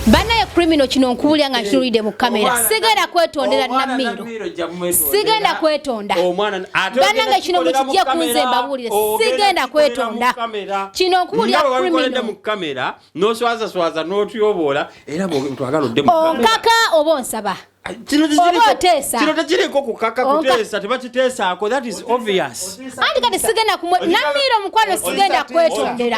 Banaye criminal kino nkubulya nga nkiruide mu kamera. Sigenda kwetondera Namiiro. Sigenda kwetonda. Bananga kino mukijje kunze mbabulire. Sigenda kwetonda. Kino nkubulya criminal mu kamera no swaza n'otyobola era twagala odde mu kamera. Kaka obonsaba. Kino tekiriko kukaka kuteesa tebakiteesaako, that is obvious. Andi kati sigenda kumwe Namiiro mukwano sigenda kwetondera.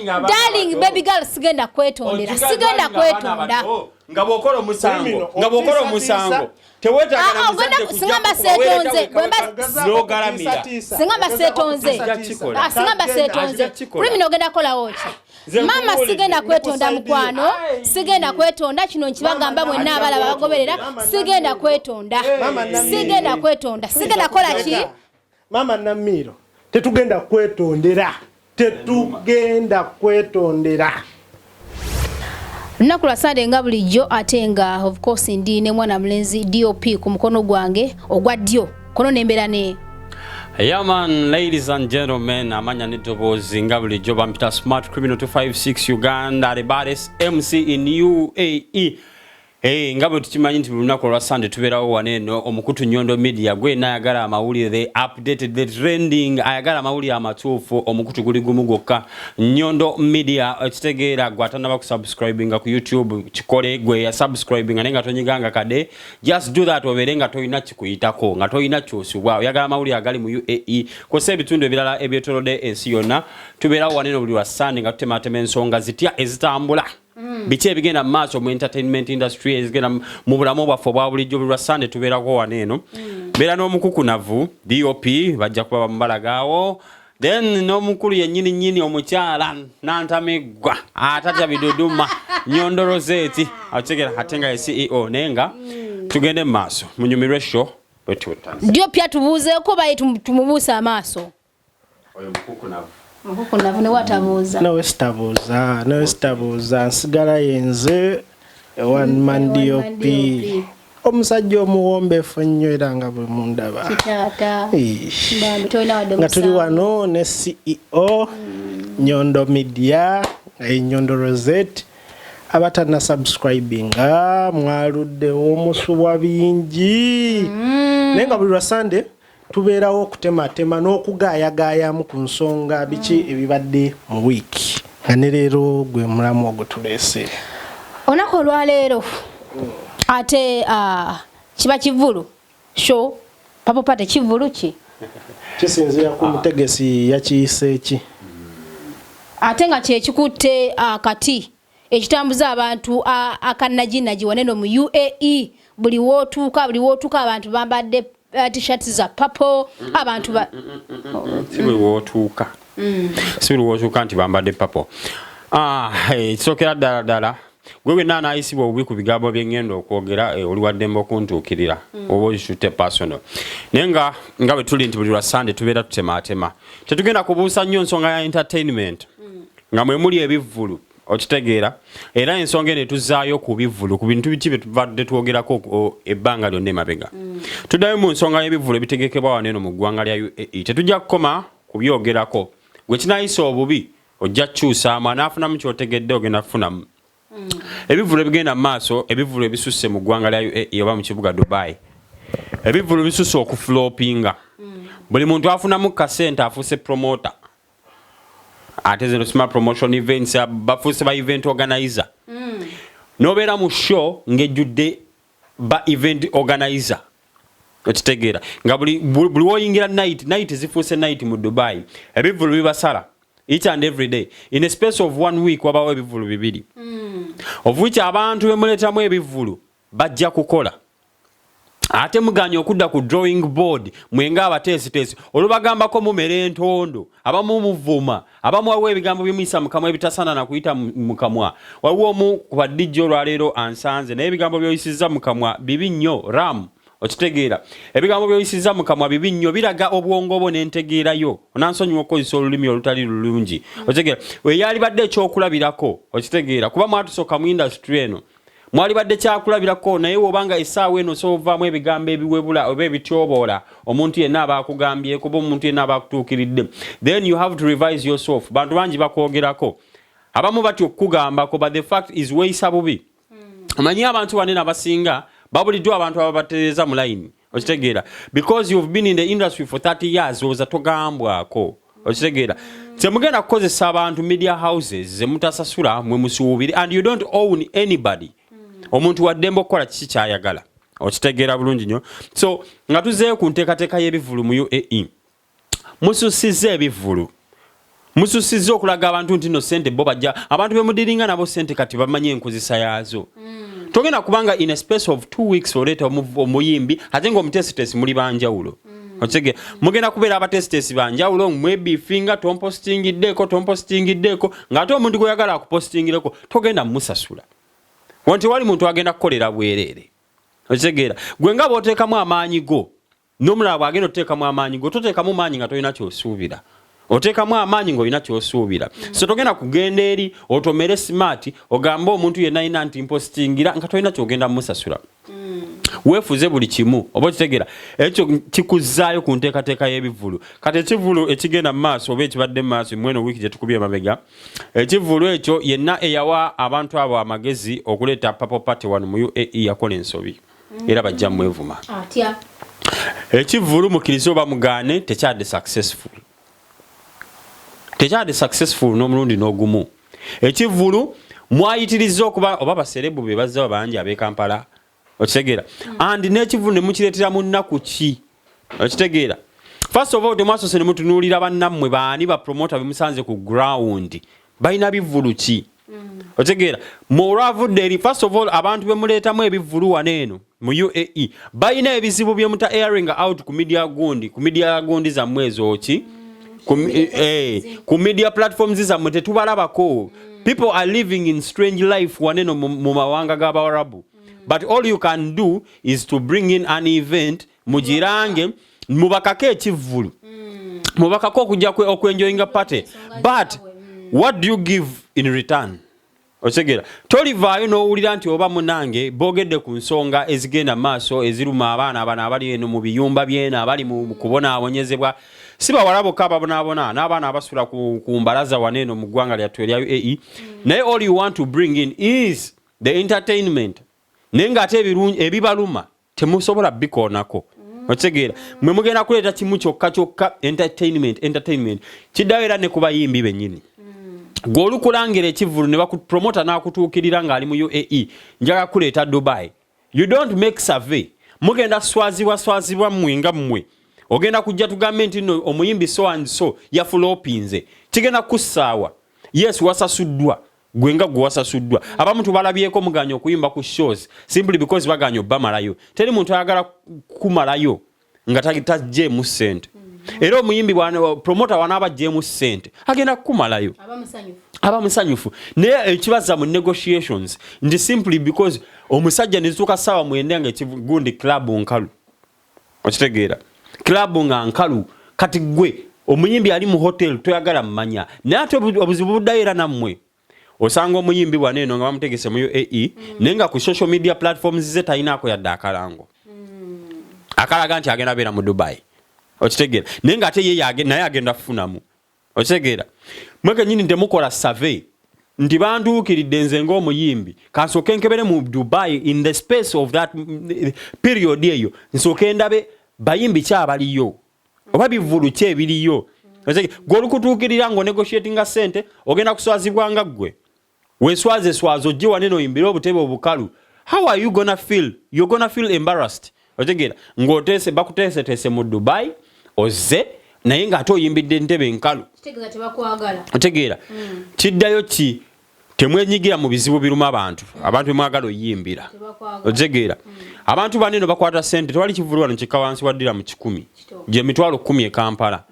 Darling baby girl sigenda kwetondera. Sigenda kwetonda. Nga bwokola omusango tewetagala musajja singamba setonze zogalamira singamba setonze criminal ogenda kola woki mama sigenda kwetonda mukwano sigenda kwetonda kino nkibagamba mwenna abalaba bagoberera sigenda kwetonda sigenda kola ki mama Namiiro tetugenda kwetondera Nakula Sunday nga bulijjo ate nga of course ndi ne mwana mulenzi DOP ku mukono gwange ogwa ddyo kono nembera ne Yeah man, ladies and gentlemen, amanya netobozi nga bulijjo bampita Smart Criminal 256 Uganda, the baddest MC in UAE. Nga bwe tukimanyi nti lunaku lwa Sunday tubeerawo waneno omukutu Nyondo Media gwe nayagala amawulire the updated the trending ayagala amawulire amatuufu omukutu guli gumu gwokka Nyondo Media ekitegeera gwatanaba kusubscribinga ku YouTube kikole gwe ya subscribinga nenga tonyiganga kade just do that obeere nga toyina kikuyitako nga toyina kyosubwa oyagala amawulire agali mu UAE kose ebitundu ebirala ebyetolodde ensi yonna tubeerawo waneno buli lwa Sunday nga tutematema ensonga zitya ezitambula biche bigenda maaso mu entertainment industry ezigenda mu bulamu bwaffe obwa bulijjo buli lwa Sunday tubeerako waneeno beera n'omukukunavu DOP bajja kuba bamubalagaawo then n'omukulu yennyini omukyala Nantamegwa atatya biduduma Nyondo Rozet ategera ate nga ye CEO nenga tugende mu maaso munyumirwe show DOP atubuuzeeko baye tumubuusa amaaso oyo mukukunavu ne watabuuza nawe sitabuuza nsigala yenze one man DOP omusajja omuwombeefu ennyo era nga bwe mundaba nga tuli wano ne CEO Nyondo Media Nyondo Rozet abatana subscribinga mwaluddewo omusubwa bingi naye nga buli lwa Sunday tubeerawo okutematema n'okugaayagaayamu ku nsonga biki ebibadde mu wiiki nga ne leero gwe mulamu ogutuleese onako olwaleero ate kiba kivulu sho papopate kivulu ki kisinzira ku mutegesi yakiyise ki ate nga kyekikutte akati ekitambuza abantu akannaginaji waneno mu UAE buli wootuuka abantu bambadde t-shirts za purple abantu ba sibuli wotuuka nti bambadde purple kisokera ddala gwewe nana ayisibwa obubi ku bigambo byengenda okwogera oli waddembe okuntuukirira oba okitutte personal naye nga bwe tuli nti buli lwa Sunday tubeera tutematema tetugenda kubuusa nnyo nsonga ya entertainment nga mwe muli ebivvulu okitegeera era ensonga eno etuzaayo ku bivvulu ku bintu biki bye tuvadde twogerako ebbanga lyonna emabega tuddayo mu nsonga y'ebivvulu ebitegekebwa waneeno mu ggwanga lya UAE tetujja kukoma kubyogerako gwe kinayisa obubi ojja kukyusaamu anaafunamu kyotegedde ogenda kufunamu ebivvulu ebigenda mu maaso ebivvulu ebisusse mu ggwanga lya UAE oba mu kibuga Dubai ebivvulu bisusse okufulopinga buli muntu afunamu kasente afuuse promoter ate zino smart promotion events bafuuse ba event organizer nobeera mu show ngejjudde ba event organizer okitegeera nga buli woyingira night zifuuse night mu Dubai ebivvulu bibasala each and every day in a space of 1 week wabawo ebivvulu bibiri of which abantu bemuletamu ebivvulu bajja kukola ate muganya okudda ku drawing board mwenga abateesiteesi olubagambako mumera entondo abamu muvuma abamu waliwo ebigambo byemuyisa mukamwa ebitasaana na kuyita mukamwa waliwo omu ku badijja olwaleero ansanze naye ebigambo byoyisizza mukamwa bibi nnyo ram okitegeera ebigambo byoyisizza mukamwa bibi nnyo biraga obwongo bwo n'entegeerayo onansonyiwa okukozesa olulimi olutali lulungi okitegeera weyali badde ekyokulabirako okitegeera kuba mwatusooka mu industry eno mwali badde kyakulabirako naye obanga essaawa eno soovaamu ebigambo ebiwebula oba ebityoboola omuntu yenna aba akugambye kuba omuntu yenna aba akutuukiridde then you have to revise yourself bantu bangi bakwogerako abamu batyo okukugambako but the fact is weeyisa bubi amanyi abantu banene abasinga babuliddwa abantu ababatereza mu line okitegeera because you've been in the industry for 30 years oza togambwako okitegeera temugenda kukozesa abantu media houses zemutasasula mwe musuubire and you don't own anybody omuntu waddembe okukola kiki kyayagala okitegeera bulungi nnyo so nga tuzeeyo ku nteekateeka y'ebivulu mu UAE mususize ebivulu mususize okulaga abantu nti no sente bo bajja abantu bemudiringa nabo sente kati bamanyi enkozesa yaazo togenda kubanga in a space of 2 weeks oleta omuyimbi ate ng'omutesitesi muli banjawulo okitege mugenda kubeera abatesitesi banjawulo mwebifinga tompostingiddeko ng'ate omuntu gweyagala akupostingireko togenda musasula wanti wali muntu agenda kukolera bwereere okitegeera gwe nga bw'oteekamu amaanyi go n'omulala bw'agenda oteekamu amaanyi go toteekamu maanyi nga tolina ky'osuubira oteekamu amaanyi ng'olina ky'osuubira so togenda kugenda eri otomere smart ogambe omuntu yenna alina nti mpostingira nga tolina ky'ogenda musasula weefuze buli kimu oba okitegeera ekyo kikuzzaayo ku nteekateeka y'ebivulu kati ekivulu ekigenda mu maaso oba ekibadde mu maaso mweno wiiki gye tukubye emabega ekivulu ekyo yenna eyawa abantu abo amagezi okuleeta Purple Party wano mu UAE yakola ensobi era bajja mwevuma ekivulu mukkirize oba mugaane tekyadde successful n'omulundi n'ogumu ekivulu mwayitiriza okuba oba baserebu be bazza bangi ab'e Kampala okitegeera and n'ekivulu ne mukireetera mu nnaku ki okitegeera first of all temwasose ne mutunuulira bannammwe baani bapromota bemusanze ku ground balina bivulu ki okitegeera mwolwavudde eri first of all abantu bemuleetamu ebivulu wano eno mu UAE balina ebizibu byemuta airing out ku media gundi zammwe ezoki ku media platforms zammwe tetubalabako people are living in strange life waneno mu mawanga g'Abarabu but all you can do is to bring in an event mugirange mubakako ekivulu mubakako okujja okwenjoyinga party but what do you give in return okitegeera tolivaayo n'owulira nti oba munange boogedde ku nsonga ezigenda maaso eziruma abaana abana abali eno mu biyumba byeno abali mu kubonaabonyezebwa si bawala bokka ababonaabona n'abaana abasula ku mbalaza wano eno mu ggwanga lyattu erya UAE naye all you want to bring in is the entertainment naye ng'ate ebibaluma temusobola bikoonako okitegeera mwe mugenda kuleeta kimu kyokka entertainment kiddayo era ne ku bayimbi bennyini gw'olukulangira ekivulu ne bakupromota n'akutuukirira ng'ali mu UAE njaga kuleeta Dubai you don't make survey mugenda swazibwa mmwe nga mmwe ogenda kujja tugambe nti no omuyimbi so and so yafulopinze kigenda kussaawa yes wasasuddwa gwe nga gwe wasasuddwa abamu tubalabyeko muganya okuyimba ku shows simply because baganya obamalayo teri muntu ayagala kumalayo nga tajjeemu ssente era omuyimbi promota wanaaba jjeemu ssente agenda kukumalayo aba musanyufu naye ekibaza mu negotiations nti simply because omusajja nezituuka ssaawa 9 nga ekigundi club nkalu okitegeera club nga nkalu kati gwe omuyimbi ali mu hotel toyagala mmanya naye ate obuzibu buddayo era nammwe osanga omuyimbi wano eno nga bamutegese mu UAE naye nga ku social media platforms ze talinaako yadde akalango akalaga nti agenda beera mu Dubai okitegeera naye nga ate ye naye agenda kufunamu okitegeera mweke nyini temukola survey nti bantuukiridde nze ng'omuyimbi kansooke nkebere mu Dubai in the space of that period eyo nsooke ndabe bayimbi ki abaliyo oba bivulu ki ebiriyo gw'olukutuukirira ng'onegotiatinga ssente ogenda kuswazibwanga ggwe weeswaze ojje wanene oyimbire obutebe obukalu how are you gonna feel? You're gonna feel embarrassed otegeera ng'oteese bakuteeseteese mu Dubai ozze naye ng'ate oyimbidde entebe enkalu otegeera kiddayo ki temwenyigira mu bizibu biruma abantu bemwagala oyimbira otegeera abantu baneno bakwata ssente tewali kivulu wano kikka wansi waddira mu 10 gye mitwalo 10 e Kampala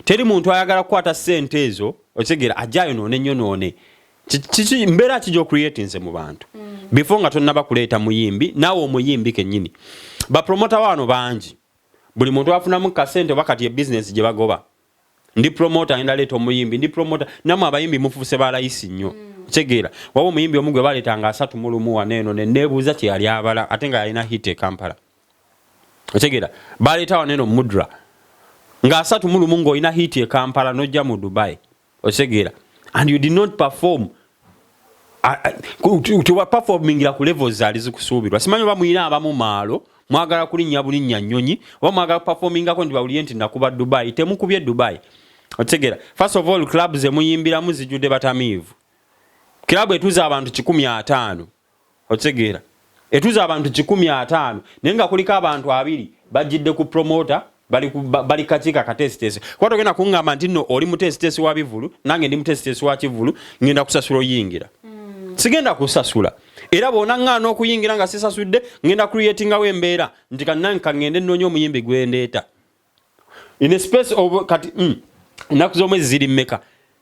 teri muntu ayagala kukwata ssente ezo otegeera ajjayo noone mbeera kijja ocreatinze mu bantu before nga tonnaba kuleeta muyimbi naawe omuyimbi kennyini bapromota wano bangi buli muntu afunamu kasente oba kati ebizinesi gye bagoba ndi promota ngenda leeta omuyimbi ndi promota namwe abayimbi mufuuse balayisi nnyo kitegeera waba omuyimbi omu gwe baleetanga 31 waneeno neneebuuza kye yali abala ate nga yalina hit e Kampala kitegeera baleeta waneeno mudra nga 31 ng'olina hit e Kampala n'ojja mu Dubai kitegeera and you did not perform tuwa performingira ku levels ali zikusuubirwa simanyi bamuyina abamu maalo mwagala kulinnya bulinnya nnyonyi oba mwagala performingako ndi bawulire nti nakuba Dubai temukubye Dubai otegera first of all clubs zemuyimbiramu zijjudde batamiivu club etuza abantu 150 otegera etuza abantu 150 naye nga kuliko abantu 2 bajjidde ku promoter bali katika ka test kwa togenda kungamba nti no oli mu test wa bivulu nange ndi mu test wa kivulu ngenda kusasula oyingira sigenda kusasula era bona ngano okuyingira nga sisasudde ngenda creating awe embeera nti kananka ngende nnonyo omuyimbi gwendeeta in a space of kati naku zomwezi ziri mmeka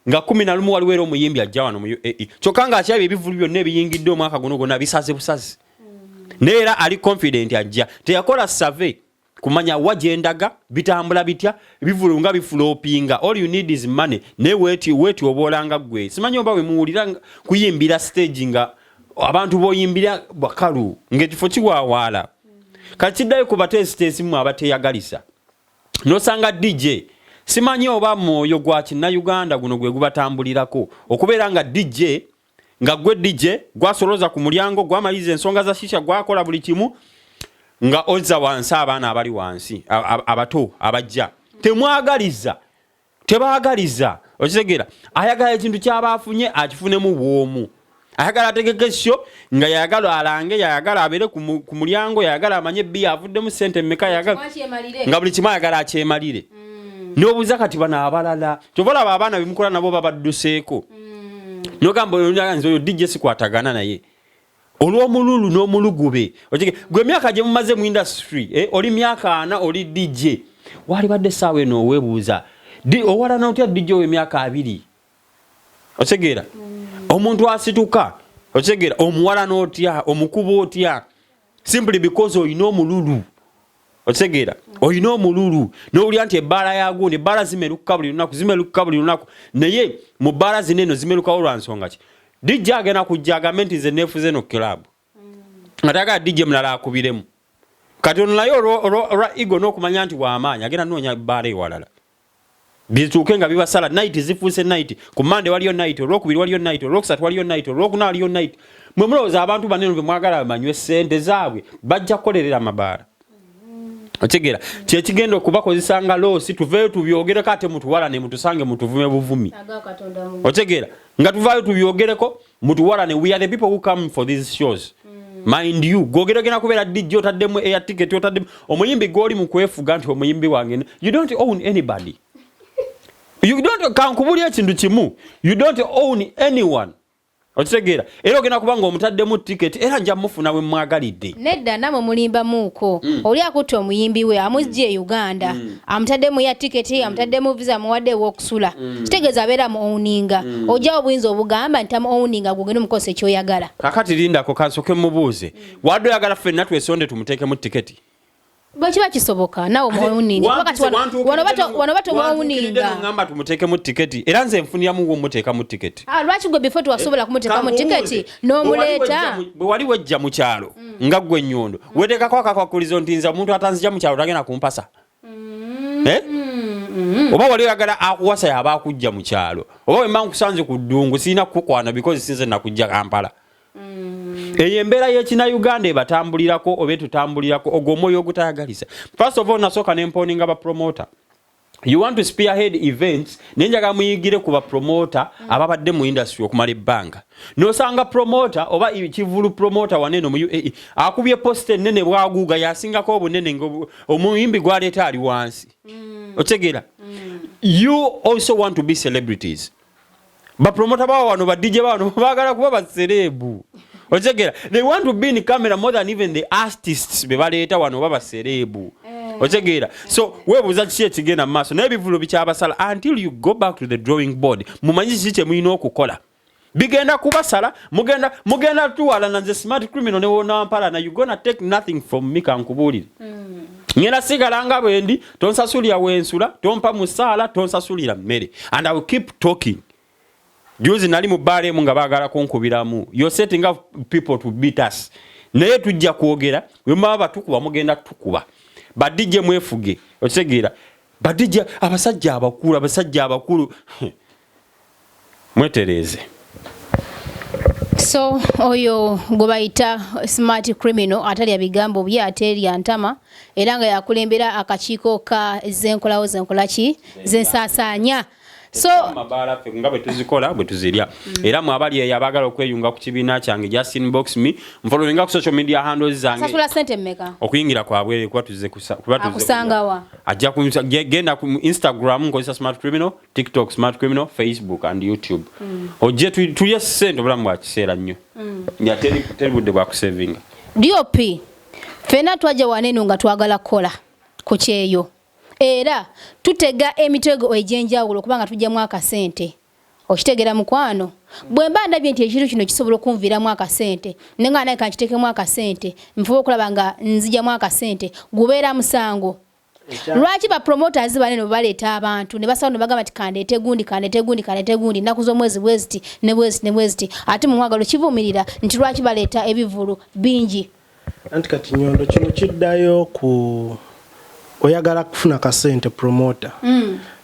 nga 11 waliwera omuyimbi ajja wano mu UAE kyokanga akyabe ebivulu byonna ebiyingidde omwaka guno gonna bisaze busazi neera ali confident ajja teyakola survey kumanya wajendaga bitambula bitya bivulu nga biflopinga all you need is money ne weti obolanga gwe simanyi oba we muwulira kuyimbira stage nga abantu boyimbira bakalu ngekifo kiwawaala kakiddayo ku batesitesimu abateyagalisa nosanga DJ simanyi oba mwoyo gwa Kinnayuganda guno gwe gubatambulirako okubeera nga DJ nga gwe DJ gwasoloza ku mulyango gwamaliza ensonga za shisha gwakola buli kimu nga ozza wansi abaana abali wansi abato abajja temwagaliza tebaagaliza okitegera ayagala ekintu kyabaafunye akifunemu bwomu ayagala ategeke sho nga yayagala alange yayagala abere ku mulyango yayagala amanye Ebyavudde sente mmeka yayagala nga buli kimu ayagala akyemalire n'obuuza kati bana abalala kyobola abaana bimukola nabo babadduseeko n'ogamba oyo DJ sikwatagana naye olw'omululu n'omulugube okige gwe myaka gye mumaze mu industry oli myaka 4 oli DJ wali badde saawe eno weebuuza owala n'otya DJ w'emyaka 2 otegeera omuntu asituka otegeera omuwala n'otya omukuba otya simply because oyina omululu otegeera oyina omululu n'owulira nti ebbaala yagundi ebbaala zimeruka buli lunaku naye mu bbaala zineno zimerukawo lwa nsonga ki DJ agenda kujja agambe nti nze neefuze no club nga tayagala DJ mulala akubiremu kati ono naye olwa ego n'okumanya nti w'amaanyi agenda noonya ebbaala ewalala bituuke nga bibasala night zifuuse night ku Monday waliyo night olwokubiri waliyo night olwokusatu waliyo night olwokuna waliyo night mwe mulowooza abantu banene bemwagala bamanywe ssente zaabwe bajja kukolerera amabaala otegeera kyekigenda okubakozesa nga loosi tuveeyo tubyogereko ate mutuwalane mutusange mutuvume buvumi otegeera nga tuvaayo tubyogereko mutuwalane we are the people who come for these shows mind you gogeragena kubeera DJ otaddemu air ticket otaddemu omuyimbi goli mu kwefuga nti omuyimbi wange you don't own anybody you don't kankubulya ekintu kimu you don't own anyone otegeera era ogenda kubanga omutaddemu ticket era nja mufuna we mwagalidde nedda namwe mulimba muko oli akutte omuyimbi we amuzje Uganda amutaddemu ya ticket amutaddemu visa muwadde wokusula kitegeeza abeera mu owninga ojja obuyinza obugamba nti mu owninga gugenda mukose kyoyagala kakati lindako kansoke mubuuze wadde oyagala ffenna twesonde tumuteekemu ticket Bachiba kisoboka nawo muwuninga wakati wano bato muwuninga ngamba tumuteeke mu tiketi era nze nfunira mu muteeka mu tiketi lwaki gwe before twasobola kumuteeka mu tiketi n'omuleeta bwe wali wejja mu kyalo nga gwe Nyondo weteeka kwa akakulizo ntinza omuntu atanzija mu kyalo tagenda kumpasa oba wali oyagala akuwasa yaba akujja mu kyalo oba wemba nkusanze ku ddungu sirina kukwana because sinze nakujja Kampala eyo embeera y'Ekinnayuganda ebatambulirako oba tutambulirako ogwo omwoyo ogutayagalisa first of all nasooka nemponinga ba promoter you want to spearhead events nenjaga muyigire ku ba promoter ababadde mu industry okumala ebbanga nosanga promoter oba kivulu promoter waneno mu UAE akubye poster nene bwaguga yasingako obunene omuyimbi gwaleeta ali wansi otegeera you also want to be celebrities ba promoter bawo wano ba DJ bawo bagala kuba ba celebu otegera they want to be in camera more than even the artists bebaleeta wano baba celebu otegera so webuza kiki ekigenda maaso naye bivulo bikyabasala until you go back to the drawing board mumanyi kiki kye mulina okukola bigenda kubasala mugenda tuwala nanze smart criminal ne wona mpala na you gonna take nothing from me kankubulire ngena sigalanga bwendi tonsasulira wensula tompa musala tonsasulira mmere and I will keep talking. Juzi nali mu bare mu nga bagala kunkubiramu you're setting up people to beat us naye tujja kwogera wemaba batukuba mugenda tukuba badije mwefuge otegeera badije abasajja abakulu mwetereze So oyo gobayita smart criminal atali abigambo bya ateri antama era nga yakulembera akakiiko ka zenkolawo zenkolaki zensasanya so mabala fe ngabe tuzikola bwe tuzirya era mwabali yabagala okweyunga ku kibiina kyange just inbox me mfollowinga ku social media handles zange sasula sente mmeka okuyingira kwabwe kwa tuze akusangawa ajja genda ku Instagram nkozesa smart criminal, TikTok smart criminal, Facebook and YouTube oje tulye sente obulamu bwa kiseera nnyo ya teribudde bwa kusavinga DOP fena twaje waneno nga twagala kola ku kyeyo era tutega emitego ejenjawulo kubanga tujjamu akasente okitegera mukwano bwe mba ndabye nti ekintu kino kisobola okunviramu akasente nenga naye kankitekemu akasente nfuba okulaba nga nzijjamu akasente gubeera musango lwaki ba promoters banene baleeta abantu ne basawo ne bagamba ti kandeete gundi naku z'omwezi bweziti ne bweziti ate mu mwagalo kivumirira nti lwaki baleeta ebivulu bingi anti kati Nyondo kino kiddayo ku oyagala kufuna kasente promoter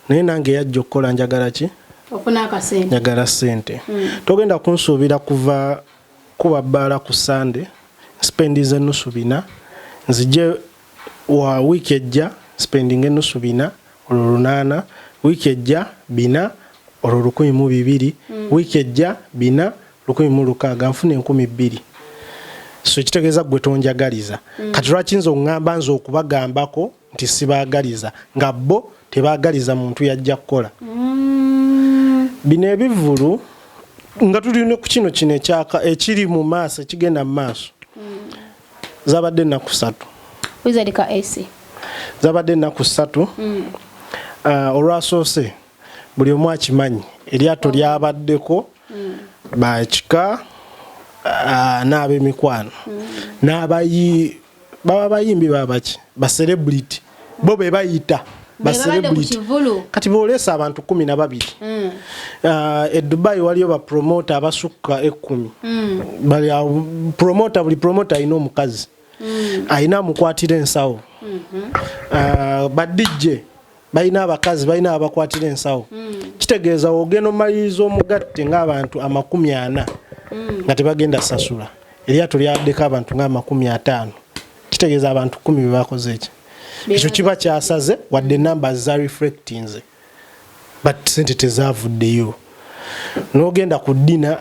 naye nange yajja okukola njagala ki ofuna akasente njagala sente togenda kunsuubira kuva kuba bbala ku Sunday spending ennusu bina nzije wa week ejja spending ennusu bina olwo 8 week ejja bina olwo 1,200 week ejja bina 1,600 nfune 2,000 so kitegeeza gwe tonjagaliza kati lwakinza okugamba nze okubagambako nti sibaagaliza nga bo tebaagaliza muntu yajja kukola bino ebivulu nga tulina ku kino ekyaka ekiri mu maaso ekigenda mu maaso zabadde ennaku 3 wizalika AC zabadde ennaku 3 olwasoose buli omu akimanyi eryato lyabaddeko bakika n'ab'emikwano baba bayimbi babaki ba celebrity bo be bayita ba celebrity kati boolesa abantu 12 Dubai waliyo ba promoter abasukka 10 bali promoter buli promoter alina omukazi alina amukwatira ensawo ba DJ balina abakazi balina abakwatira ensawo kitegeeza ogenda omaliriza omugatte ng'abantu 40 nga tebagenda sasula eryato lyaddeko abantu nga 50 kitegeeza abantu 10 bebakoze eki ekyo kiba kyasaze wadde numbers za reflecting but sente tezavuddeyo n'ogenda ku ddina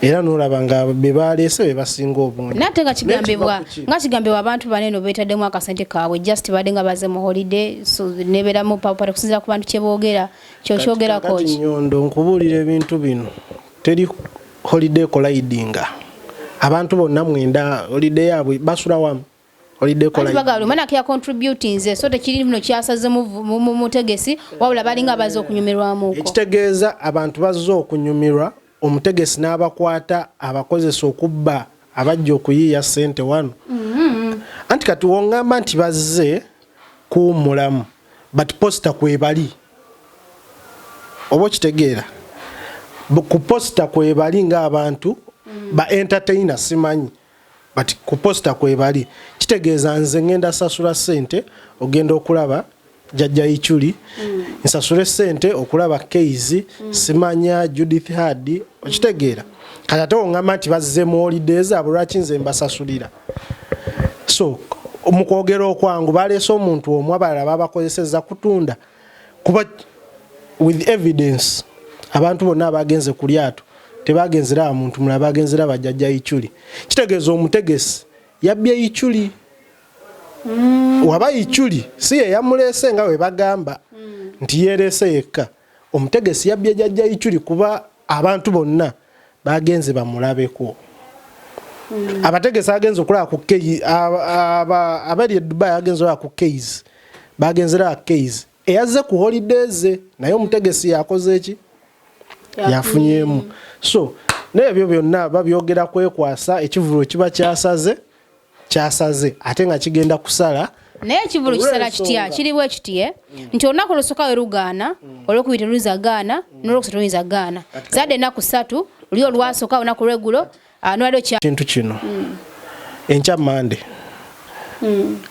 era n'olaba nga bebaleese bebasinga obungi nate nga kigambibwa abantu banene beetaddemu akasente kaabwe just badde nga baze mu holiday so nebeeramu papara kusinzira ku bantu kyeboogera kyokyogerako ki Nyondo nkubuulira ebintu bino teri holiday collidinga abantu bonna mwenda holiday yaabwe basula wamu holiday colliding bagalu mana kya contributing ze so tekiri bino kyasaze mu mutegesi wabula balinga baze okunyumirwamu uko ekitegeeza abantu bazze okunyumirwa omutegesi n'abakwata abakozesa okubba abajja okuyiiya sente wano anti kati wongamba nti bazze kuwummulamu but posta kwebali oba kitegeera ku posta kwebali ng'abantu ba entertainer simanyi but ku posta kwebali kitegeeza nze ngenda sasula sente ogenda okulaba jajja ichuli nsasule sente okulaba Keizi simanya Judith Hadi okitegeera kati ate ongamba nti bazze mu holidays abo lwaki nze mbasasulira so omukwogera okwangu baleese omuntu omwe abalala babakozeseza kutunda kuba with evidence abantu bonna abagenze ku lyato tebagenzera muntu mulala bagenzera bajjajja ichuli kitegeeza omutegesi yabbye ichuli waba ichuli si ye yamulese nga we bagamba nti yerese yekka omutegesi yabbye jjajja ichuli kuba abantu bonna bagenze bamulabeko abategesi agenze okulaba ku Keizi abali Dubai agenze okulaba ku Keizi bagenzera Keizi eyazze ku holidays naye omutegesi yakoze eki yafunyemu so nebyo byonna babyogera kwekwasa ekivulo kiba kyasaze ate nga kigenda kusala naye ekivulu kisala kitya kiriwo ekitye nti olunaku olusoka werugaana olwokubiri teruyiza gaana n'olwokusatu teruyiza gaana zadde ennaku 3 luli olwasooka olunaku lwegulo n'waliwo kintu kino enkya Mande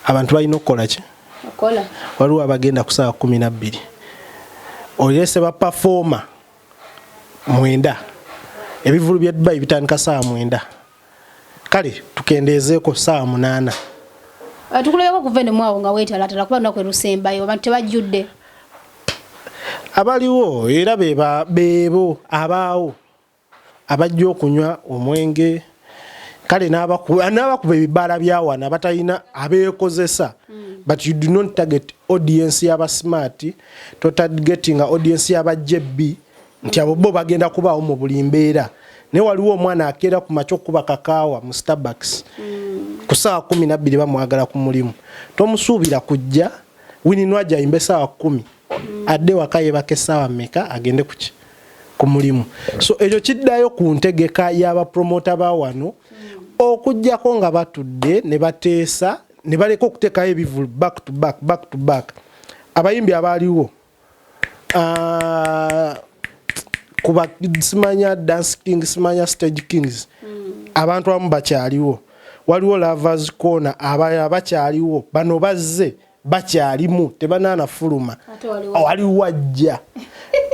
abantu balina okukola ki waliwo abagenda ku ssaawa 12 olese ba performer 9 ebivulu bya Dubai bitandika saa 9 kale tukendezeeko saa 8 tukulebeko kuva ne mwawo nga weetalatala kuba nakwe lusembayo abantu tebajjudde abaliwo era beebo abaawo abajja okunywa omwenge kale n'abakuba ebibaala byawana abatalina abeekozesa but you do not target audience y'aba smart to targeting audience y'aba jebbi nti abo bo bagenda kubaawo mu buli mbeera ne waliwo omwana akeera ku macho kuba kakaawa mu Starbucks ku saa 12 bamwagala ku mulimu tomusuubira kujja wininwaja ayimbe saa 10 adde wakaye bake saa meka agende ku mulimu so ekyo kiddayo ku ntegeka y'aba promoter ba wano okujjako nga batudde ne bateesa ne baleka okuteekayo ebivulu back to back abayimbi abaliwo kuba simanya dance king simanya stage kings abantu abamu bakyaliwo waliwo lovers corner abakyaliwo bano bazze bakyalimu tebanana fuluma waliwo ajja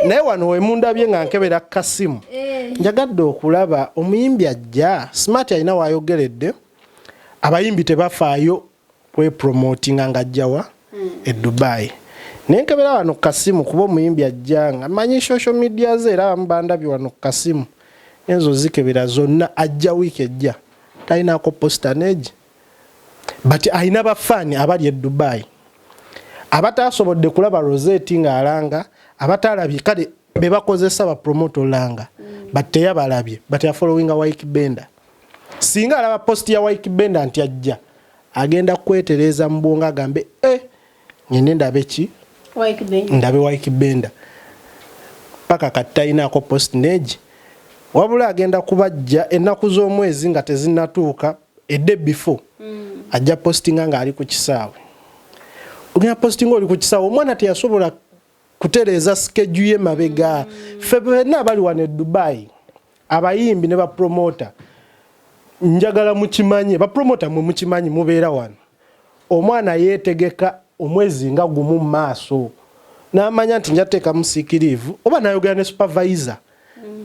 naye wano wemundabye nga nkebera Kasimu njagadde okulaba omuyimbi ajja smart alina wayogeredde abayimbi tebafaayo kwepromotinga nga ajjawa e Dubai nenkebera wano Kasimu kuba omuyimbi ajja nga manyi social media ze era bambandabye wano Kasimu enzo zikebera zonna ajja wiiki ejja talinako postanage but alina bafani abali e Dubai abatasobodde kulaba Rozet nga alanga abatalabye kale bebakozesa ba promoter langa but teyabalabye but ya following a Wike Benda singa alaba post ya Wike Benda nti ajja agenda kwetereza mbonga gambe nyine ndabechi Wike Benda ndabe Wike Benda paka kataina ko post nage wabula agenda kubajja ennaku z'omwezi nga tezinnatuuka a day before ajja postinga nga ali ku kisaawe ogenda postinga oli ku kisaawe omwana teyasobola kutereza schedule ye mabega febena abali wane Dubai abayimbi ne ba promoter njagala mukimanyi ba promoter mwe mukimanyi mubeera wano omwana yetegeka omwezi nga gumu maaso n'amanya nti njateeka musikirivu oba nayogera ne supervisor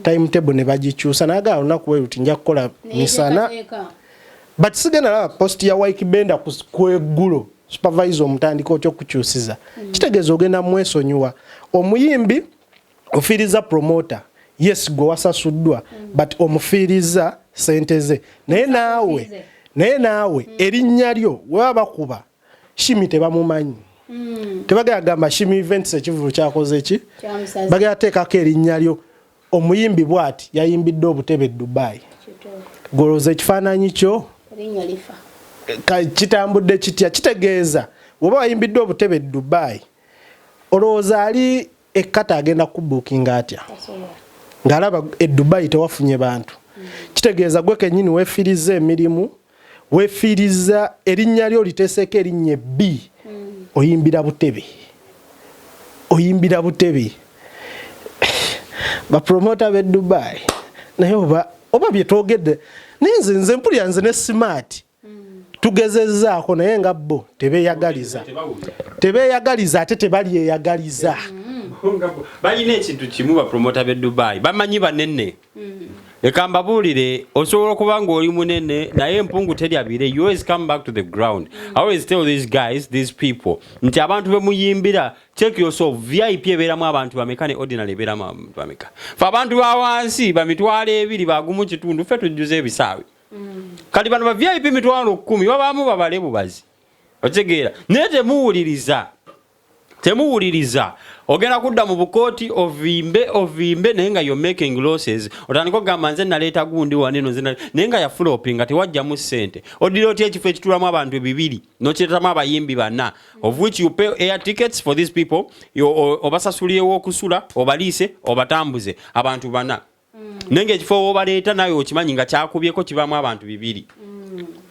timetable ne bagikyusa naga olunaku we luti nja kukola misana but sigenda la post ya Wike Benda kweggulo supervisor omutandika okyo kukyusiza kitegeeza ogenda mwesonyiwa omuyimbi ofiriza promoter yes go wasasuddwa but omufiriza sente ze naye naawe erinnya lyo weba kuba shimi tebamumanyi tebagaya gamba shimi events ekivulu kyakoze ki bagaya teekako erinnya lyo omuyimbi bwati yayimbidde obutebe Dubai goloza ekifaananyi kyo erinnya lifa kitambudde kitya kitegeeza woba wayimbidde obutebe Dubai olowooza ali ekkata agenda kubookinga atya ng'alaba e Dubai tewafunye bantu kitegeeza gwe kennyini weefiriza emirimu weefiriza erinnya lyo liteeseeko erinnya B oyimbira butebe bapromota be Dubai naye oba byetwogedde naye nze mpulira nze ne smart tugezezzaako naye nga bo tebeeyagaliza ate tebalyeyagaliza balina ekintu kimu bapromota be Dubai bamanyi banene leka mbabuulire osobola okuba ng'oli munene naye empungu teryabire you always come back to the ground. I always tell these guys, these people nti abantu bemuyimbira check yourself VIP ebeeramu abantu bameka ne ordinary ebeeramu abantu bameka fe abantu bawansi bamitwalo 2 bagumu kitundu ffe tujjuza ebisaawe kati bano ba VIP mitwalo 10 babaamu babale bubazi otegeera naye temuwuliriza ogenda kudda mu bukooti ovimbe naye nga you're making losses otandika okugamba nze naleeta gundi waneno naye nga yafulopinga tewajjamu ssente odira otya ekifo ekitulamu abantu 2 nokyetamu abayimbi 4 of which you pay air tickets for these people obasasulyewo okusula obaliise obatambuze abantu 4 naye nga ekifo wobaleeta naye okimanyi nga kyakubyeko kibamu abantu 2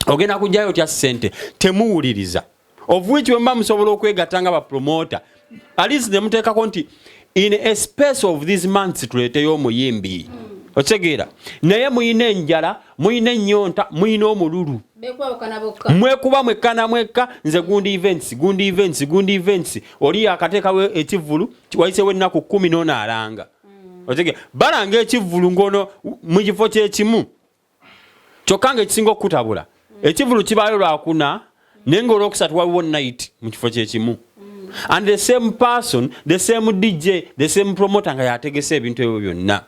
ogenda kujjayo otya ssente temuwuliriza of which wemba musobola okwegattanga ba promoter at least nemuteekako nti in a space of these months tuleeteyo omuyimbi otegeera naye muyina enjala muyina ennyonta muyina omululu mwekuba mwekka nze gundi events oli akateekawo ekivulu wayisewo ennaku 10 n'onaalanga Otegera balanga ekivulu ngono mu kifo kyekimu kyokka ng'ekisinga okutabula ekivulu kibaayo lwakuna naye ng'olwokusatu waliwo night mu kifo kyekimu and the same person, the same DJ, the same promoter nga yategese ebintu ebyo byonna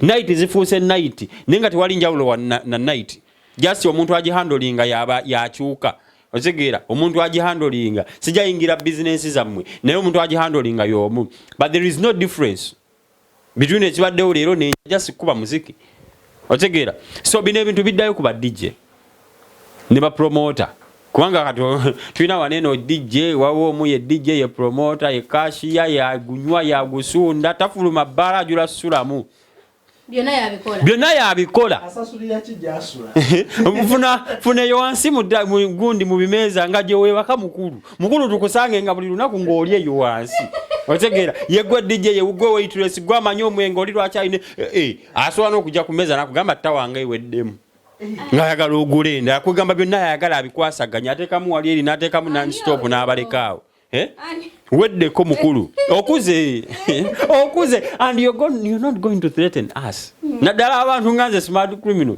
night zifuuse night naye nga tewali njawulo na night just omuntu agihandolinga yaba yakyuka otegeera omuntu agihandolinga sijayingira business zammwe naye omuntu agihandolinga y'omu but there is no difference between ekibaddewo leero ne just kuba muziki otegeera so bino ebintu biddayo kuba DJ ne ba promoter kubanga kati tulina waneno DJ wawo omu ye DJ ye promoter ye cashier ya gunywa ya gusunda tafuluma bbala ajula sulamu byonna yabikola asasulira kijasula funa yowansi mu gundi mu bimeeza nga gye weebaka mukulu tukusange nga buli lunaku ng'oli eyo wansi otegeera yegwe DJ yegwe waitress gwe amanyi omwenge oli lwakyayine asobola n'okujja ku meeza nakugamba ttawange eweddemu ng'ayagala ogule enda akugamba byonna ayagala abikwasaganya ateekamu wali eri n'ateekamu non-stop n'abalekaawo weddeko mukulu okuze and you're not going to threaten us naddala abantu nga nze smart criminal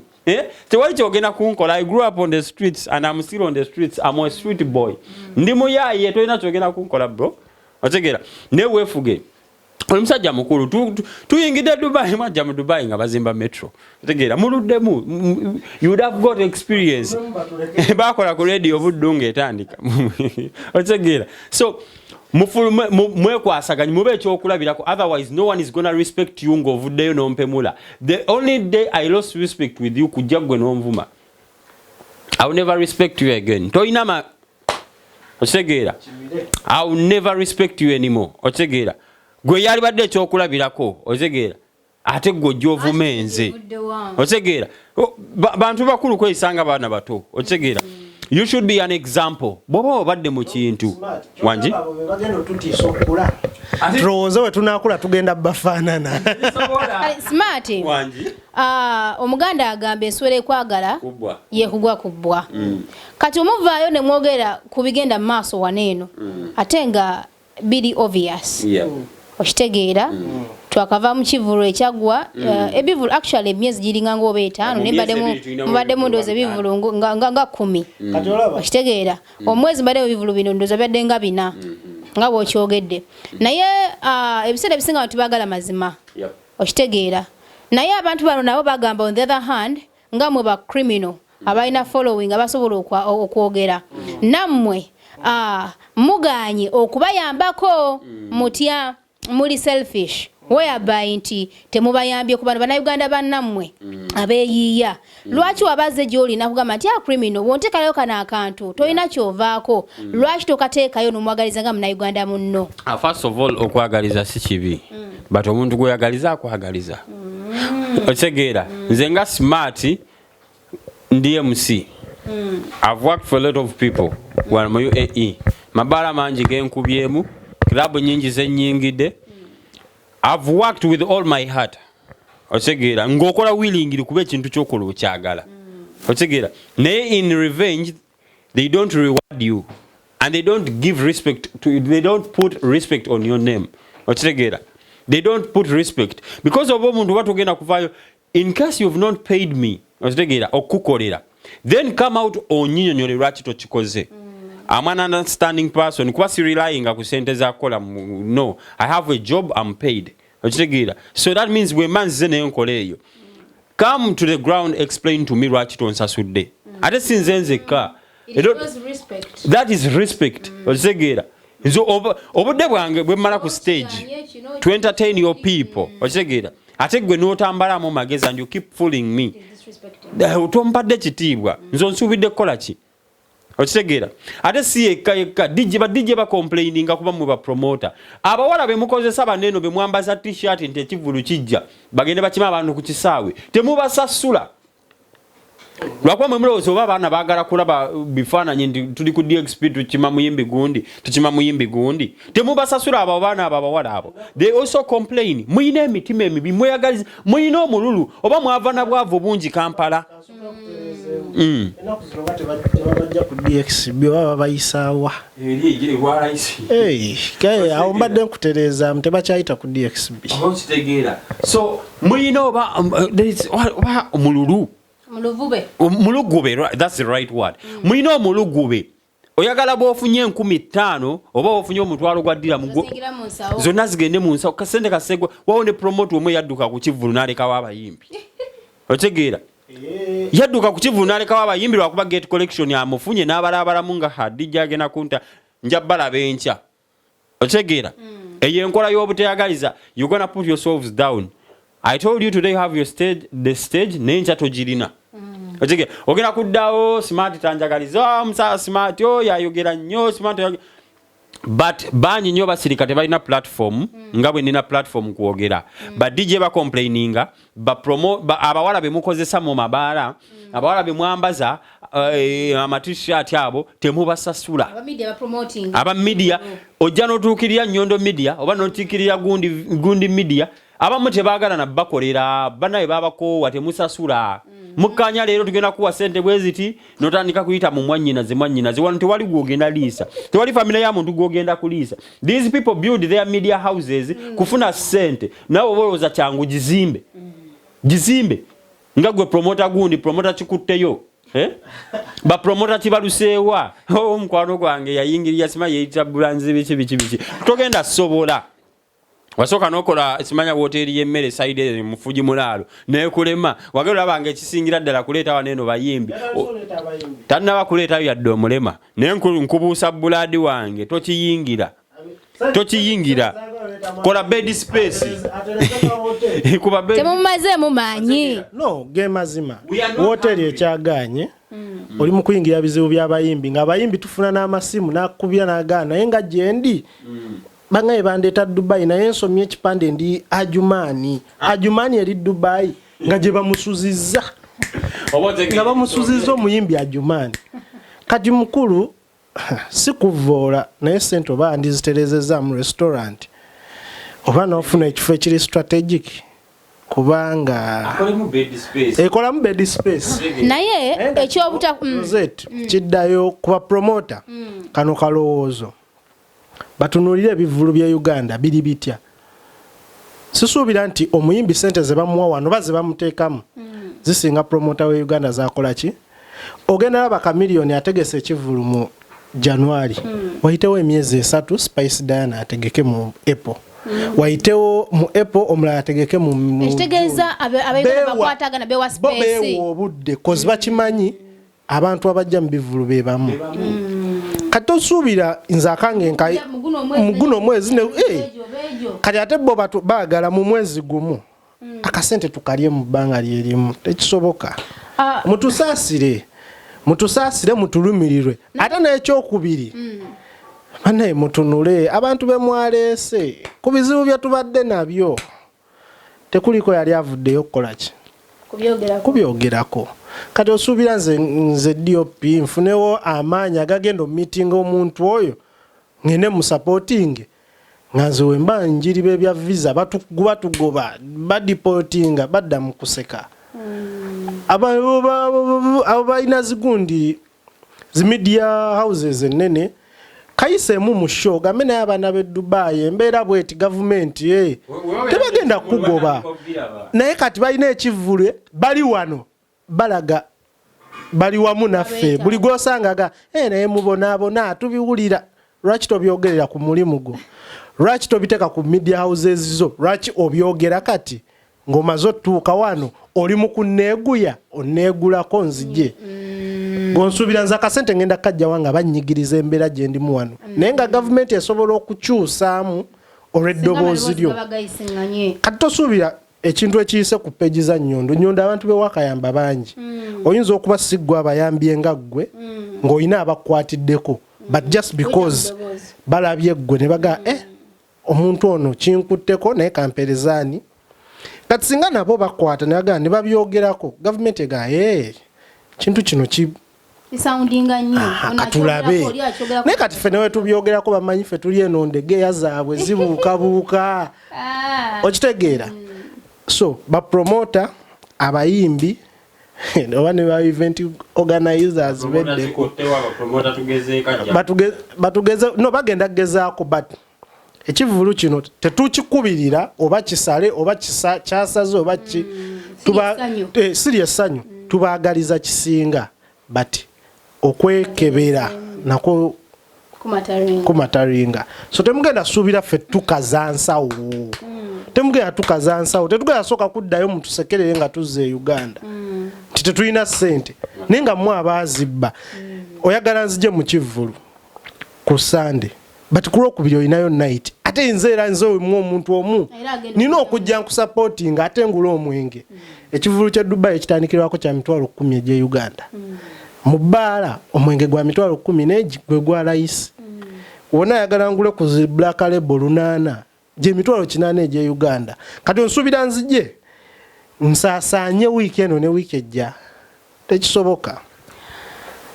tewali kyogenda kunkola. I grew up on the streets and I'm still on the streets. I'm a street boy ndi muyaye tolina kyogenda kunkola bro otegeera naye weefuge omusajja mukulu tuyingidde Dubai mwajja mu Dubai nga bazimba metro otegeera muluddemu you would have got experience bakola ku radio buddu ng'etandika otegeera so mwekwasaganya mube ekyokulabirako otherwise no one is gonna respect you ng'ovuddeyo n'ompemula. The only day I lost respect with you kujja gwe n'onvuma. I will never respect you again. Toyina otegeera I will never respect you anymore otegeera gwe yali badde ekyokulabirako otegeera ate gwe gy'ovumenze otegeera bantu bakulu kweyisanga baana bato otegeera you should be an example bw'oba obadde mu kintu wangi bagenda otutiisa okula tulowooza we tunaakula tugenda bafaanana smart wangi omuganda agamba enswera ekwagala yekugwa kubbwa kati omuvaayo ne mwogera ku bigenda mu maaso waneeno ate nga biri obvious okitegeera twakava mu kivulu ekyagwa ebivulu actually emyezi giringa ng'oba 5 mubaddemu ndowooza ebivulu nga 10 okitegeera omwezi mbaddemu ebivulu bino ndowooza byadde nga 4 nga bw'okyogedde naye ebiseera ebisinga abantu baagala mazima okitegeera naye abantu bano nabo bagamba on the other hand nga mwe ba criminal abalina following abasobola okwogera nammwe muganye okubayambako mutya muli selfish whereby nti temubayambye ku bano bannayuganda bannammwe abeeyiiya lwaki wabaze gy'oli nakugamba nti criminal wonteekalayo kano akantu tolina kyovaako lwaki tokateekayo n'omwagaliza nga munnayuganda munno. First of all okwagaliza si kibi but omuntu gweyagaliza akwagaliza otegeera nze nga smart ndi MC I've worked for a lot of people wano mu UAE mabaala mangi genkubyemu club nyingi zenyingidde I've worked with all my heart otegeera ng'okola willing kuba ekintu ky'okola okyagala otegeera naye in revenge they don't reward you and they don't give respect to you. They don't put respect on your name otegeera they don't put respect because of omuntu batogenda kuvaayo in case you've not paid me otegeera okukolera then come out onyinyonyole lwaki tokikoze. I'm an understanding person kuba si relying ku sente zakola no I have a job I'm paid otegeera so that means we manze ne nkola eyo come to the ground explain to me lwaki tonsasudde ate sinze nzekka that is respect otegeera nzo obudde bwange bwe mmala ku stage to entertain your people otegeera ate gwe n'otambalamu magezi and you keep fooling me tompadde kitiibwa nzo nsuubidde kukola ki okitegeera ate si yekka DJ ba complaining kuba mu ba promoter abawala be mukozesa baneno be mwambaza t-shirt nti ekivulu kijja bagende bakima abantu ku kisaawe temubasasula lwakuba mwe mulowooza oba abaana baagala kulaba bifaananyi nti tuli ku DXP tukima muyimbi gundi temubasasula abo abaana abo abawala abo they also complain muyina emitima emibi mweyagaliza muyina omululu oba mwava na bwavu bungi Kampala enaku zino tebajja ku DXB baba bayisaawa awo mbadde nkutereeza tebakyayita ku DXB. So muyina oba omulugube, that's the right word. Muyina omulugube oyagala bwofunye 15,000 oba ofunye omutwalo gwaddira zonna zigende mu nsawo kasente kasegwa wawone promote omwe yadduka ku kivulu n'alekawo abayimbi. Otegeera yadduka ku kivulu n'alekawo abayimbi lwakuba gate collection amufunye n'abalabalamu nga Hadija agenda kunta njabalaba enkya. Otegeera eyo enkola y'obuteyagaliza, you gonna put yourselves down. I told you today have your stage, the stage n'enkya togirina. Otegeera ogenda kuddawo smart tanjagaliza musa smart yayogera nnyo smart but banyi nnyo basirika tebalina platform nga bwe nina platform kwogera. But DJ ba complaininga abawala bemukozesa mu mabaala abawala bemwambaza ama-t-shirt abo temubasasula aba media ojja n'otuukirira Nyondo Media oba n'otuukirira gundi media abamu tebaagala na bakolera banaye babakoowa temusasula. Mukanya leero tugenda kuwa sente bweziti notandika kuyita mu mwannyinaze wano tewali gwogenda liisa, tewali family ya muntu gwogenda kuliisa. These people build their media houses kufuna sente nawe bolooza kyangu gizimbe nga gwe promoter gundi promoter kikutteyo ba promoter kibaluseewa omukwano gwange yayingirira sima yeyita bulanzi biki togenda sobola. Wasoka nokola simanya hoteli yemmere side mufuji mulalo naye kulema wagero abange kisingira ddala kuleeta waneno bayimbi tanna bakuleeta yadde omulema naye nkubuusa buladi wange tokiyingira kola bed space kuba bed temumaze mumanyi no ge mazima hoteli ekyaganye oli mu kuyingira bizibu by'abayimbi nga abayimbi tufuna n'amasimu nakubira n'agaana naye nga gyendi bangaye bandeta Dubai naye nsomye ekipande ndi Ajumani eri Dubai nga gye bamusuzizza nga bamusuzizza omuyimbi Ajumani kati mukulu si kuvoola naye sente oba ndiziterezezza mu restaurant oba n'ofuna ekifo ekiri strategic kubanga ekolamu bed space naye ekyobuta kiddayo kuba promoter kano kalowoozo batunulire ebivulu bya Uganda biri bitya. Sisuubira nti omuyimbi sente ze bamuwa wano baze bamuteekamu zisinga promoter we Uganda zakola ki. Ogenda laba kamiliyoni ategese ekivulu mu January wayitewo emyezi 3 Spice Diana ategeke mu April wayitewo mu April omulala ategeke mu ekitegeeza abayigana bakwatagana bewa space bewo obudde kozi bakimanyi abantu abajja mu bivulu be bamu kato subira nzakange nkai muguno mwezi ne kati ate bo batu bagala mu mwezi gumu akasente tukalye mu banga lyerimu tekisoboka. mutusasire mutulumirirwe ate n'ekyokubiri banaye mutunule abantu bemwalese ku bizibu bye tubadde nabyo tekuliko yali avuddeyo okukola ki kubyogerako. Kati osuubira nze DOP nfunewo amaanyi agagenda meeting omuntu oyo ngende mu supporting nga nze wemba njiriba ebya visa batugoba badiportinga badda mu kuseka abo balina zigundi zi media houses ennene kayisemu mu show gambe naye abaana b'e Dubai embeera bweti gavumenti tebagenda kugoba naye kati balina ekivule bali wano balaga bali wamu naffe buli gwosangaga naye mubonaabona tubiwulira lwaki tobyogerera ku mulimu gwo lwaki tobiteeka ku media houses zo lwaki obyogera kati ng'omaze otuuka wano oli mu kunneeguya onneegulako nzije gonsuubira nze akasente ngenda kajja wanga bannyigiriza embeera gye ndimu wano naye nga gavumenti esobola okukyusaamu olw'eddoboozi lyo kati tosuubira ekintu ekiyise ku peji za Nyondo abantu bewakayamba bangi oyinza okuba siggwa abayambye nga ggwe ng'olina abakwatiddeko but just because balabye ggwe ne baga omuntu ono kinkutteko naye kamperezaani kati singa nabo bakwata ne babyogerako gavumenti ega kintu kino soundinga nnyo katulabe naye kati ffe newe tubyogerako bamanyi ffe tuli eno ndegeya zaabwe zibuukabuuka okitegeera so bapromota abayimbi oba ne ba event organizers beddeko batugeze no bagenda gezaako but ekivulu kino tetukikubirira oba kisale oba kyasaze oba tuba serious sanyu tubaagaliza kisinga but okwekebera nako kumataringa so temugenda suubira ffe tukazansawo temugenda tukazansawo tetugenda soka kuddayo mutusekerere nga tuzze Uganda tetulina ssente naye nga mmwe abaazibba oyagala nzije mu kivvulu ku Sunday but ku Lwokubiri olinayo night ate nze era nze mu omuntu omu nina okujja nkusupportinga ate ngula omwenge ekivvulu kya Dubai ekitandikirwako kya 10,000 egye Uganda mu bbaala omwenge gwa 10,000 n'egi gwe gwa layisi wona ayagala ngule ku zi Black Label 8 gye 800 egye Uganda kati onsuubira nzije nsaasaanye wiiki eno ne wiiki ejja tekisoboka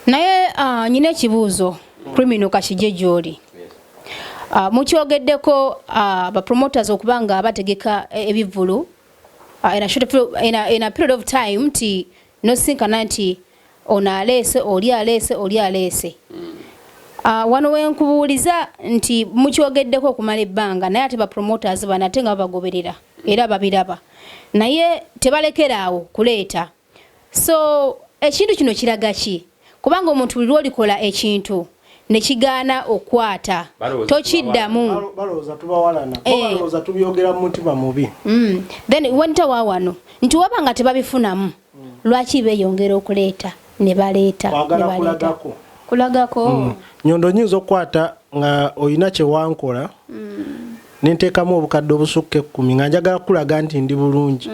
naye nyina ekibuuzo criminal kakijje gy'oli mukyogeddeko bapromoters okubanga bategeka ebivvulu in a period of time nti nosinkana nti ono aleese oli aleese wano wenkubuuliza nti mukyogeddeko okumala ebbanga naye ate bapromoters bano ate nga babagoberera era babiraba naye tebalekeraawo kuleeta so ekintu kino kiraga ki kubanga omuntu buli lwolikola ekintu nekigaana okwata tokiddamu balowooza tubawalana balowooza tubyogera mu mutima mubi then wenta wawano nti wabanga tebabifunamu lwaki beeyongera okuleeta ne baleeta kulagako Nyondo nyinza okukwata nga oyina kyewankola nenteekamu obukadde obusukka 10 nga njagala kulaga nti ndi bulungi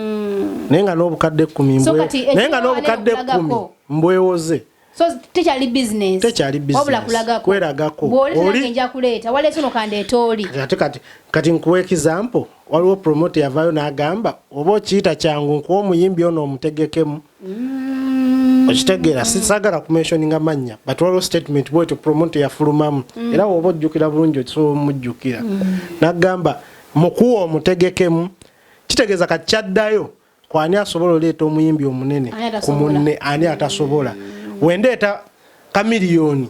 naye nga n'obukadde 10 mbwewoze so tekyali business wabula kweragako oli nja kuleeta waleese no kandeeta oli kati nkuwa example waliwo promoter yavaayo n'agamba oba okiyita kyangu nkuwa omuyimbi ono omutegekemu okitegeera sisagala kumentioninga mannya but waliwo statement bwetyo promoter yafulumamu era woba ojjukira bulungi osobola omujjukira n'agamba mukuwa omutegekemu kitegeeza kati kyaddayo kwani asobola oleeta omuyimbi omunene ku munne ani atasobola wendeeta kamiliyoni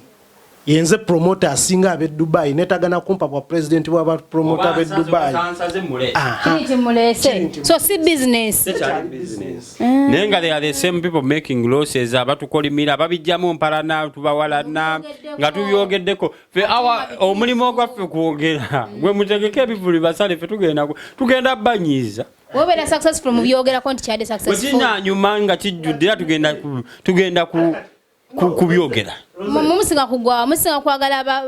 yenze promoter asinga ab'e Dubai netagana kumpa kwa president wa promoter ab'e Dubai kiniti mulese so si business nenga they are the same people making losses abatukolimira babijjamu mpalana tubawalana nga tubyogeddeko fe awa omulimo gwaffe kwogera gwe mutegeke ebivuli basale fe tugenda banyiza wobera successful mu byogerako nti kyade successful wekina nyuma nga kijjudde tugenda kubyogera musinga kwagala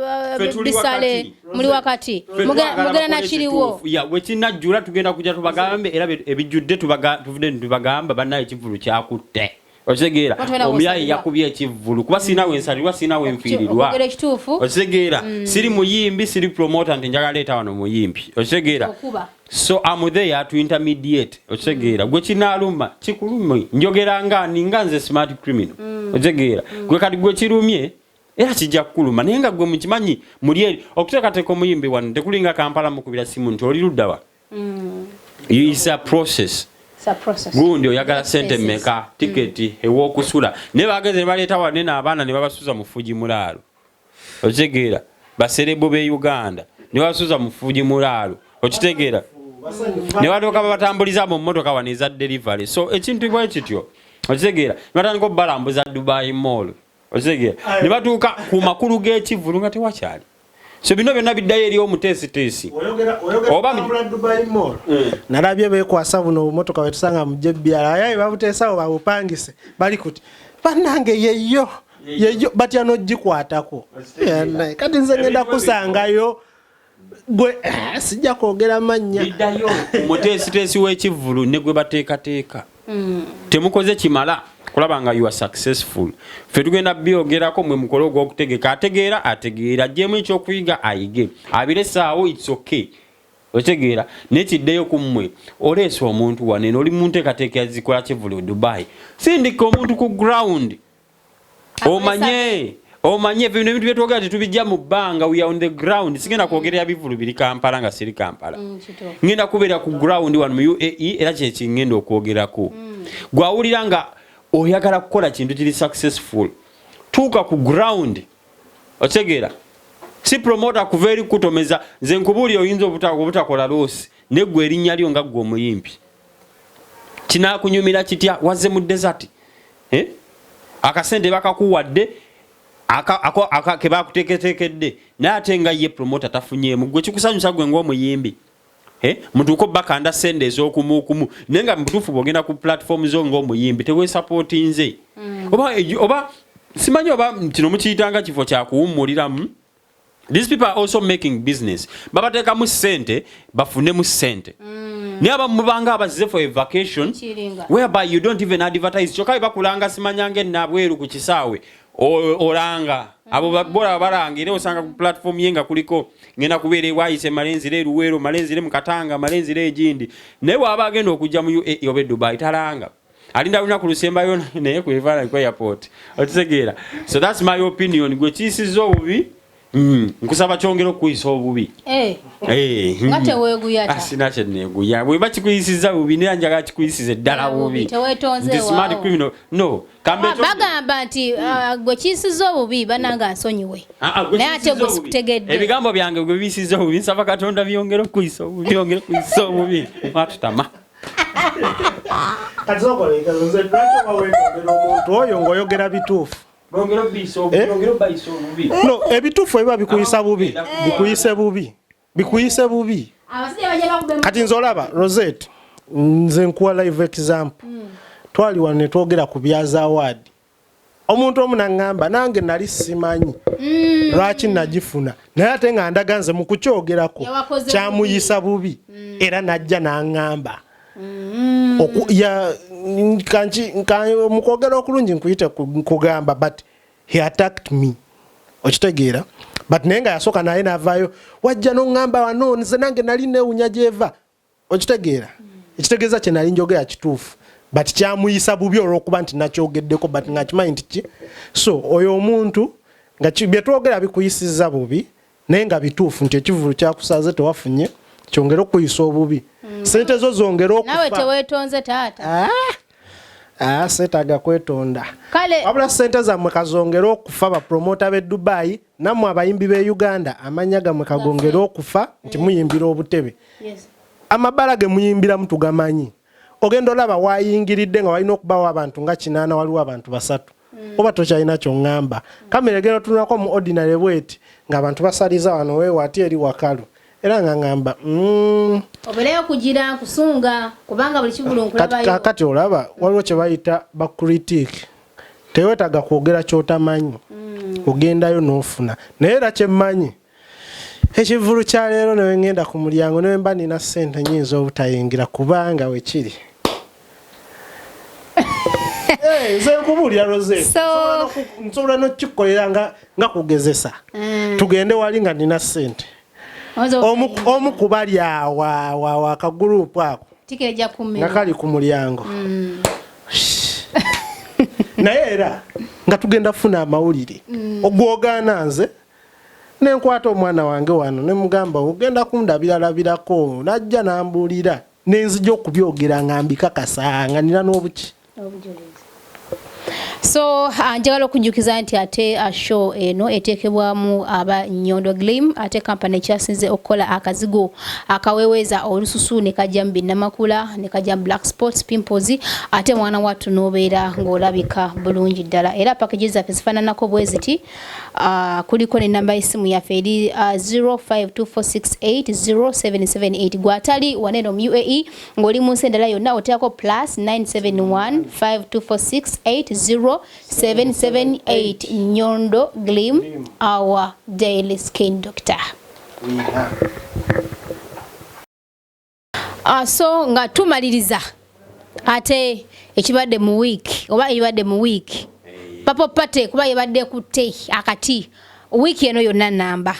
bisale muli wakati mugenda nakiriwo wekinajjula tugenda kujja tubagambe era ebijjudde tubagamba bannaye ekivulu kyakutte otegeera omyayi yakubye ekivulu kuba sinawe ensalirwa sinawe enfiirirwa otegeera siri muyimbi siri promoter nti njagala leeta wano muyimbi otegeera so I'm there to intermediate otegeera gwe kinaaluma kikulumye njogeranga ninga nze smart criminal otegeera gwe kati gwe kirumye era kijja kukuluma naye nga gwe mukimanyi muli eri okuteekateeka omuyimbi wano tekulinga Kampala mukubira simu nti oli luddawa it's a process gundi oyagala sente mmeka tiketi ew'okusula naye bageze ne baleeta wanene abaana ne babasuza mu Fuji Mulaalo otegeera baserebo b'e Uganda ne babasuza mu Fuji Mulaalo okitegeera ne badooka babatambuliza mu mmotoka wano eza delivery so ekintu bwe kityo okitegeera ne batandika obbalambuza Dubai Mall okitegeera ne batuuka ku makulu g'ekivulu nga tewakyali so bino byonna biddayo eri omuteesiteesi oba Dubai Mall nalabye beekwasa buno obumotoka wetusanga mu JBR ayaye babuteesawo babupangise bali kuti bannange yeyo batya n'ogikwatako kati nze ngenda kusangayo gwe sijja kwogera mannya biddayo omuteesiteesi w'ekivulu ne gwe bateekateeka temukoze kimala kulaba nga you are successful fe tugenda byogerako mwe mukolo ogw'okutegeka ategeera jemu ekyokuyiga ayige abiressaawo it's okay otegeera nekiddeyo ku mmwe oleesa omuntu wanene oli mu nteekateeka yazikola kivulu Dubai sindika omuntu ku ground omanye bino ebintu byetwogera tetubijja mu bbanga we are on the ground sigenda kwogerera bivulu biri Kampala nga siri Kampala ngenda kubeera ku ground wano mu UAE era kyekingenda okwogerako gwawulira nga oyagala kukola kintu kiri successful tuuka ku ground otegeera si promoter kuva eri kutomeza nze nkubuuli oyinza obutakola loosi neggwe erinnya lyo nga ggwe omuyimbi kinaakunyumira kitya wazze mu desert akasente bakakuwadde ke bakuteeketeekedde naye ate nga ye promoter tafunyeemu gwe kikusanyusa gwe ng'omuyimbi mutuuka bakanda sente ez'okumuukumu naye nga mutuufu bw'ogenda ku platform zo ng'omuyimbi teweesapootinze oba simanyi oba kino mukiyitanga kifo kyakuwummuliramu. These people are also making business. Babateekamu sente bafunemu sente. Naye abamubanga abazze for a vacation whereby you don't even advertise. Kyokka bakulanga simanyanga ennaabweru ku kisaawe olanga abo bola balangire osanga ku platform yenga kuliko ngenda kubeera waayise malenzire Luweero malenzire mu Katanga malenzire egindi naye bw'aba agenda okujja mu UAE oba Dubai talanga alinda lunaku lusembayo naye ku airport otutegeera. So that's my opinion. Gwe kiyisiza obubi nkusaba kyongera okuyisa obubi ngate weeguyata sina kyeneeguya bwe bakikuyisiza bubi naye njagala kikuyisize ddala bubi bagamba nti gwe kiyisiza obubi bananga nsonyiwe naye ate gwe sikutegedde ebigambo byange gwe biyisiza obubi nsaba Katonda byongera okuyisa obubi atutama omuntu oyo ng'oyogera bituufu no ebituufu ebiba bikuyisa bubi bikuyise bubi kati nze olaba Rozet nze nkuwa live example twali wano ne twogera ku byaza award omuntu omu naŋŋamba nange nali simanyi lwaki nagifuna naye ate nga ndaga nze mu kukyogerako kyamuyisa bubi era najja n'aŋŋamba mukwogera okulungi nkuyite kugamba but he attacked me okitegeera but naye nga yasooka naye n'avaayo wajja n'oŋŋamba wano nze nange nali neewunya gy'eva okitegeera ekitegeeza kye nali njogera kituufu but kyamuyisa bubi olw'okuba nti nakyogeddeko but nga kimanyi nti ki so oyo omuntu nga bye twogera bikuyisiza bubi naye nga bituufu nti ekivulu kyakusaze tewafunye kyongera okuyisa obubi sente zo zongera okufa nawe teweetonze taata seetaaga kwetonda wabula sente zammwe kazongera okufa bapromota b'e Dubai nammwe abayimbi b'e Uganda amanya gammwe kagongera okufa nti muyimbira obutebe amabala ge muyimbiramu tugamanyi ogenda olaba waayingiridde nga walina okubawo abantu nga 8 waliwo abantu 3 oba tokyalina kyongamba kamera egenda otunulako mu ordinary bweti ng'abantu basaliza wano weewaati eri wakalu era nga ngamba obeleyo kugira nkusunga kubanga buli kibulu nkulabayo kakati olaba waliwo kye bayita bakritik teweetaaga kwogera ky'otamanyi ogendayo n'ofuna naye era kyemmanyi ekivulu kya leero newe ngenda ku mulyango newe mba nina ssente nyinza obutayingira kubanga wekiri nze nkubuulira Rozet nsobola n'okikukolera nga kugezesa tugende wali nga nina ssente omu kubali awo akagurupu ako nga kali ku mulyango naye era nga tugenda funa amawulire ogwogaana nze nenkwata omwana wange wano nemugamba ogenda kundabiralabirako najja nambuulira nenzija okubyogera nga mbikakasa nga nina n'obuki so njagala okujjukiza nti ate show eno eteekebwamu aba Nyondo Glim ate kampani ekyasinze okukola akazigo akaweweeza olususu ne kajja mu binnamakula ne kajja mu black spots pimples ate mwana wattu n'obeera ng'olabika bulungi ddala era packages zaffe zifaananako bwe ziti kuliko n'ennamba y'essimu yaffe eri 0524680778 gw'atali waneeno mu UAE ng'oli mu nsi endala yonna oteekako plus 971524680 Nyondo Glim, our daily skin doctor. So nga tumaliriza ate ekibadde mu week oba ebadde mu week papo pate kuba yebadde kutte akati week eno yonna namba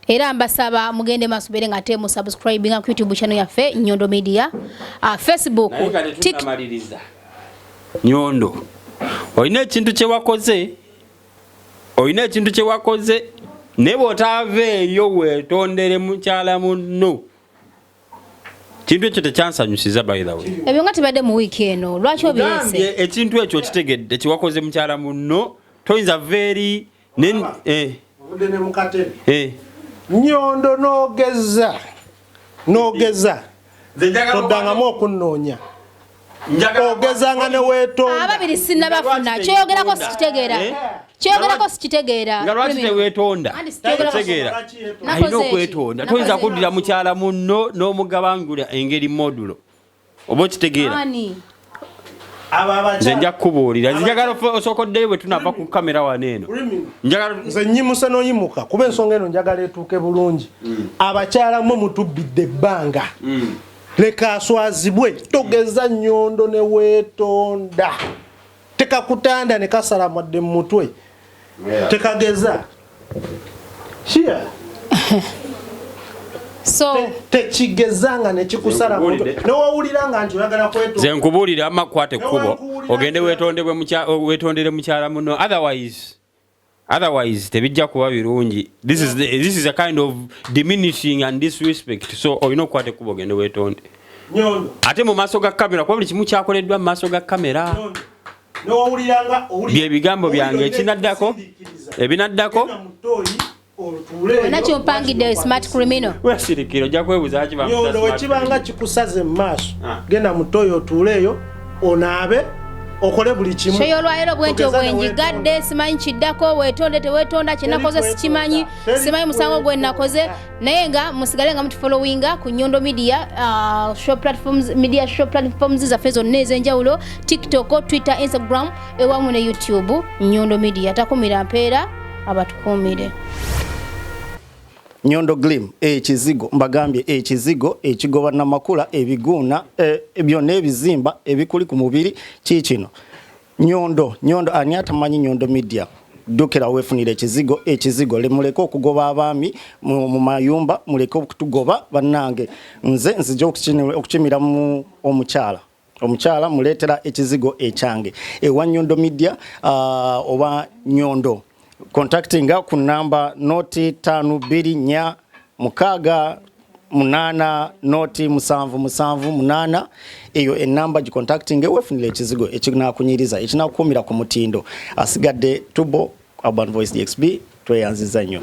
era mbasaba mugende masubere nga te mu subscribing ku YouTube channel yaffe Nyondo Media Facebook TikTok. Nyondo oyina ekintu kye wakoze ne bw'otaava eyo weetondere mukyala munno kintu ekyo tekyansanyusiza by the way ebyo nga tibadde mu wiiki eno lwaki obirese ekintu ekyo kitegedde kiwakoze mukyala munno toyinza very obudde ne mukatebe Nyondo nogeza toddangamu okunnoonya ogezanga ne weetonda ababiri sinnabafuna kyogerako sikitegeera nga lwaki teweetonda tegeera alina okwetonda toyinza kuddira mukyala munno n'omugabangula engeri modulo oba okitegeera nze nja kukubuulira nze njagala osookoddeyo bwe tunava ku kamera wano eno nze nyimusa n'oyimuka kuba ensonga eno njagala etuuke bulungi abakyala mwe mutubbidde ebbanga leka aswazibwe togeza Nyondo ne weetonda tekakutanda ne kasala madde mu mutwe tekageza shia so tekigezanga ne kikusala mu mutwe nowawuliranga nti oyagala kwetonda nze nkubuulira amakwate ekkubo ogende weetondere mukyala muno otherwise tebijja kuba birungi this is a kind of diminishing and disrespect so olina okukwata ekkubo ogende weetonde Nyondo ate mu maaso ga kamera kuba buli kimu kyakoleddwa mu maaso ga kamera nowawuliranga bye bigambo byange ebinaddako nakyo mpangidde smart criminal wesirikiro ojja kwebuuza Nyondo wekibanga kikusaze mu maaso genda mu toyi otuuleeyo onaabe okole buli kimu kyo olwaliro bwenti obwenjigadde simanyi kiddako weetonde teweetonda kyenakoze sikimanyi simanyi musango gwe nakoze naye nga musigale nga mutufollowinga ku Nyondo Media show platforms zaffe zonna ez'enjawulo TikTok, Twitter, Instagram ewamu ne YouTube Nyondo Media takumira mpeera abatukuumire Nyondo Glim ekizigo mbagambye ekizigo ekigoba namakula ebiguuna byonna ebizimba ebikuli ku mubiri kikino Nyondo ani atamanyi Nyondo Media dukira wefunire ekizigo lemuleke okugoba abaami mu mayumba muleke okutugoba bannange nze nzija okukimira mu omukyala muletera ekizigo ekyange ewa Nyondo Media oba Nyondo contacting ku namba noti 524 6 8 noti 778 eyo enamba gicontacting wefunire ekizigo ekinakunyiriza ekinakumira ku mutindo asigadde tubo Urban Voice DXB tweyanziza nnyo